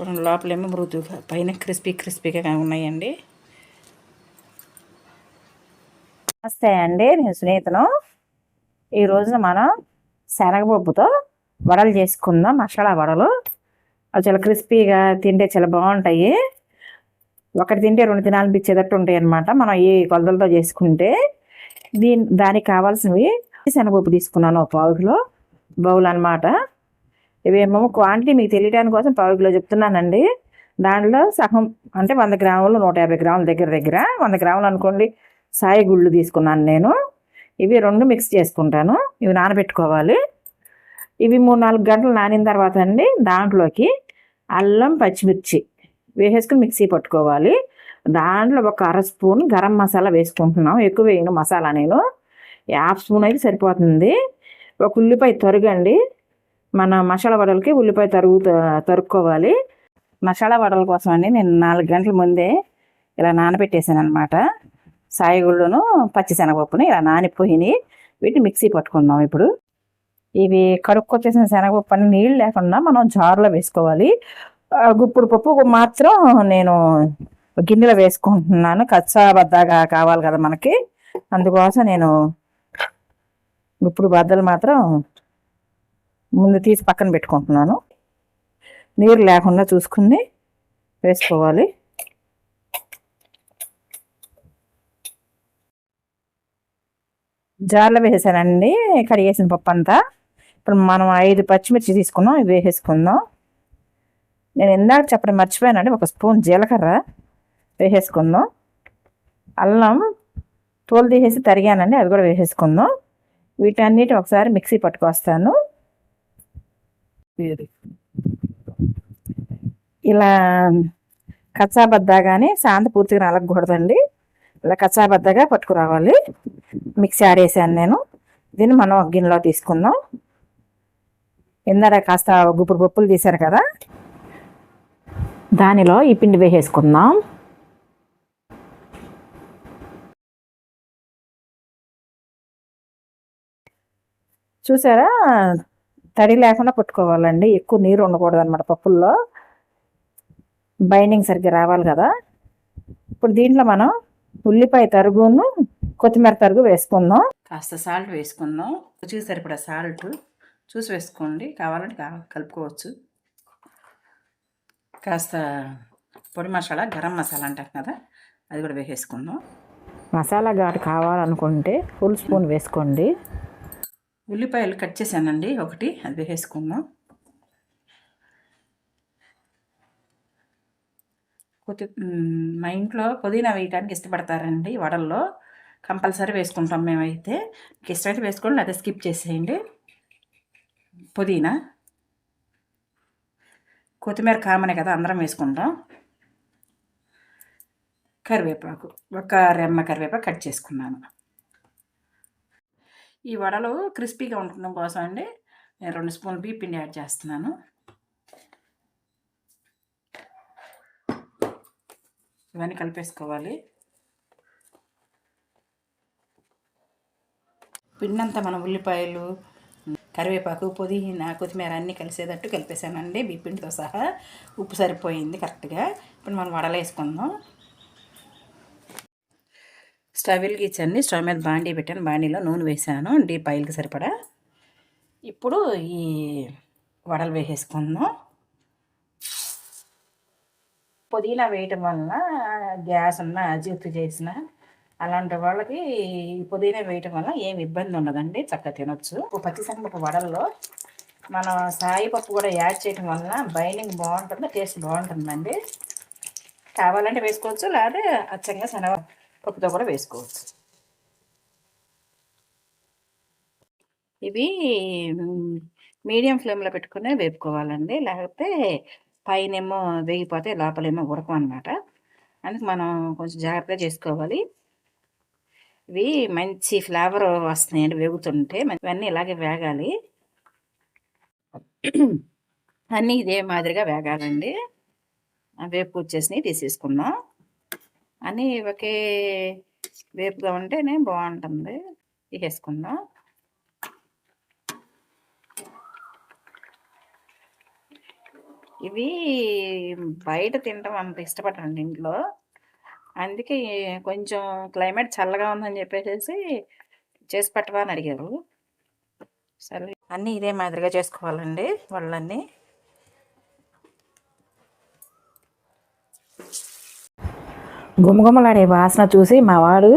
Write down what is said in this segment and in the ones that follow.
చూడండి లోపలేమో మృదువుగా పైన క్రిస్పీగా ఉన్నాయండి. నమస్తే అండి, నేను సునీతను. ఈ రోజున మనం శనగపప్పుతో వడలు చేసుకుందాం. మసాలా వడలు అవి చాలా క్రిస్పీగా తింటే చాలా బాగుంటాయి. ఒకటి తింటే 2 తినాలనిపించేటట్టు ఉంటాయి అన్నమాట. మనం ఈ కొలతలతో చేసుకుంటే దానికి కావాల్సినవి శనగపప్పు తీసుకున్నాను 1 కిలో బౌల్ అనమాట. ఇవేమో క్వాంటిటీ మీకు తెలియడానికి కోసం 1 కిలో చెప్తున్నానండి. దాంట్లో సగం అంటే 100 గ్రాములు 150 గ్రాములు దగ్గర 100 గ్రాములు అనుకోండి సాయి గుళ్ళు తీసుకున్నాను నేను. ఇవి 2 మిక్స్ చేసుకుంటాను. ఇవి నానబెట్టుకోవాలి. ఇవి 3-4 గంటలు నానిన తర్వాత అండి దాంట్లోకి అల్లం పచ్చిమిర్చి వేసేసుకుని మిక్సీ పట్టుకోవాలి. దాంట్లో ఒక 1/2 స్పూన్ గరం మసాలా వేసుకుంటున్నాం. ఎక్కువ వేయను మసాలా, నేను 1/2 స్పూన్ అయితే సరిపోతుంది. ఒక ఉల్లిపాయ తరుగండి. మన మసాలా వడలకి ఉల్లిపాయ తరుక్కోవాలి. మసాలా వడల కోసం అండి నేను 4 గంటల ముందే ఇలా నానబెట్టేసాను అనమాట. సాయిగుళ్ళను పచ్చిశనగపప్పుని ఇలా నానిపోయినాయి. వీటిని మిక్సీ పట్టుకుందాం. ఇప్పుడు ఇవి కడుక్కొచ్చేసిన శనగపప్పు అని నీళ్ళు లేకుండా మనం జారులో వేసుకోవాలి. గుప్పుడు పప్పు మాత్రం నేను గిన్నెలో వేసుకుంటున్నాను. కచ్చా బద్దగా కావాలి కదా మనకి, అందుకోసం నేను గుప్పుడు బద్దలు మాత్రం ముందు తీసి పక్కన పెట్టుకుంటున్నాను. నీరు లేకుండా చూసుకుని వేసుకోవాలి. జార్లో వేసానండి కడిగేసిన పప్పు అంతా. ఇప్పుడు మనం 5 పచ్చిమిర్చి తీసుకున్నాం, ఇవి వేసేసుకుందాం. నేను ఇందాక చెప్పడం మర్చిపోయానండి, 1 స్పూన్ జీలకర్ర వేసేసుకుందాం. అల్లం తోలు తీసేసి తరిగానండి, అవి కూడా వేసేసుకుందాం. వీటన్నిటి ఒకసారి మిక్సీ పట్టుకొస్తాను. ఇలా కచ్చాబద్దాగానే శాంత పూర్తిగా నలగకూడదండి, ఇలా కచ్చాబద్దగా పట్టుకురావాలి. మిక్సీ ఆడేసాను నేను. దీన్ని మనం ఒక గిన్నెలో తీసుకుందాం. ఇందాక కాస్త గుప్పుడు పప్పులు తీశారు కదా, దానిలో ఈ పిండి వేసేసుకుందాం. చూసారా, తడి లేకుండా పట్టుకోవాలండి. ఎక్కువ నీరు ఉండకూడదు అనమాట పప్పుల్లో, బైండింగ్ సరిగ్గా రావాలి కదా. ఇప్పుడు దీంట్లో మనం ఉల్లిపాయ తరుగును కొత్తిమీర తరుగు వేసుకుందాం. కాస్త సాల్ట్ వేసుకుందాం. రుచికి సరిపడా సాల్ట్ చూసి వేసుకోండి, కావాలంటే కలుపుకోవచ్చు. కాస్త పొడి మసాలా, గరం మసాలా అంటాం కదా, అది కూడా వేసేసుకుందాం. మసాలా ఘాటు కావాలనుకుంటే ఫుల్ స్పూన్ వేసుకోండి. ఉల్లిపాయలు కట్ చేశానండి 1, అది వేసేసుకుందాం. మా ఇంట్లో పుదీనా వేయడానికి ఇష్టపడతారండి వడల్లో, కంపల్సరీ వేసుకుంటాం మేమైతే. మీకు ఇష్టమైతే వేసుకోండి, అదే స్కిప్ చేసేయండి. పుదీనా, కొత్తిమీర కామనే కదా, అందరం వేసుకుంటాం. కరివేపాకు, 1 రెమ్మ కరివేపాకు కట్ చేసుకున్నాను. ఈ వడలు క్రిస్పీగా ఉండడం కోసం అండి నేను 2 స్పూన్లు బియ్యం పిండి యాడ్ చేస్తున్నాను. ఇవన్నీ కలిపేసుకోవాలి. పిండి అంతా మనం ఉల్లిపాయలు, కరివేపాకు, పుదీనా, కొత్తిమీర అన్నీ కలిసేటట్టు కలిపేసానండి బియ్యం పిండితో సహా. ఉప్పు సరిపోయింది కరెక్ట్గా. ఇప్పుడు మనం వడలు వేసుకుందాం. స్టవ్ వెలిగించండి. స్టవ్ మీద బాండీ పెట్టాను, బాండీలో నూనె వేసాను డీప్ ఆయిల్కి సరిపడా. ఇప్పుడు ఈ వడలు వేసేసుకుందాం. పుదీనా వేయటం వలన గ్యాస్ ఉన్న అజీర్తి చేసిన అలాంటి వాళ్ళకి పుదీనా వేయటం వల్ల ఏమి ఇబ్బంది ఉండదండి, చక్కగా తినొచ్చు. పచ్చిశనగపప్పు వడల్లో మనం సాయిపప్పు కూడా యాడ్ చేయటం వలన బైండింగ్ బాగుంటుంది, టేస్ట్ బాగుంటుందండి. కావాలంటే వేసుకోవచ్చు, లేదా అచ్చంగా శనగపప్పుతో కూడా వేసుకోవచ్చు. ఇవి మీడియం ఫ్లేమ్లో పెట్టుకునే వేపుకోవాలండి, లేకపోతే పైనేమో వేగిపోతే లోపలేమో ఉడకం అనమాట. అందుకు మనం కొంచెం జాగ్రత్తగా చేసుకోవాలి. ఇవి మంచి ఫ్లేవర్ వస్తున్నాయండి వేగుతుంటే. ఇవన్నీ ఇలాగే వేగాలి, అన్నీ ఇదే మాదిరిగా వేగాలండి. వేపు వచ్చేసినవి తీసేసుకుందాం. అన్నీ ఒకే వేపుగా ఉంటేనే బాగుంటుంది. తీసేసుకుందాం. ఇవి బయట తినడం అంత ఇష్టపడండి ఇంట్లో. అందుకే కొంచెం క్లైమేట్ చల్లగా ఉందని చెప్పేసి చేసి పెట్టవా అని అడిగారు. సరే అన్నీ ఇదే మాదిరిగా చేసుకోవాలండి వాళ్ళన్నీ. గుమగుమలాడే వాసన చూసి మా వాడు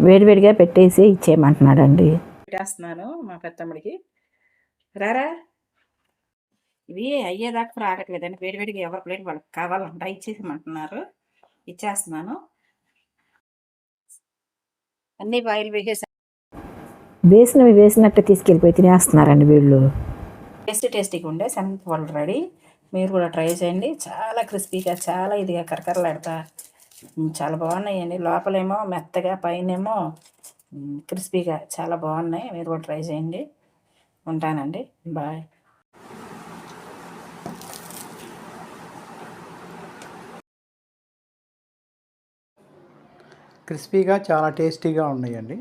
వేడివేడిగా పెట్టేసి ఇచ్చేయమంటున్నాడండి. పెట్టేస్తున్నాను మా పెద్దమ్మడికి. రారా, ఇవి అయ్యేదాకా రాగట్లేదండి. వేడివేడిగా ఎవరి ప్లేట్ వాళ్ళకి కావాలంట ఇచ్చేసేయమంటున్నారు. ఇచ్చేస్తున్నాను. అన్నీ బాయిల్ వేసేసి వేసినవి వేసినట్టు తీసుకెళ్ళిపోయి తినేస్తున్నారండి వీళ్ళు. టేస్టీగా ఉండే శనగ వాళ్ళు రెడీ. మీరు కూడా ట్రై చేయండి. చాలా క్రిస్పీగా, చాలా ఇదిగా కరకరలాడతా చాలా బాగున్నాయండి. లోపలేమో మెత్తగా, పైనేమో క్రిస్పీగా చాలా బాగున్నాయి. మీరు కూడా ట్రై చేయండి. ఉంటానండి, బాయ్. క్రిస్పీగా చాలా టేస్టీగా ఉన్నాయండి.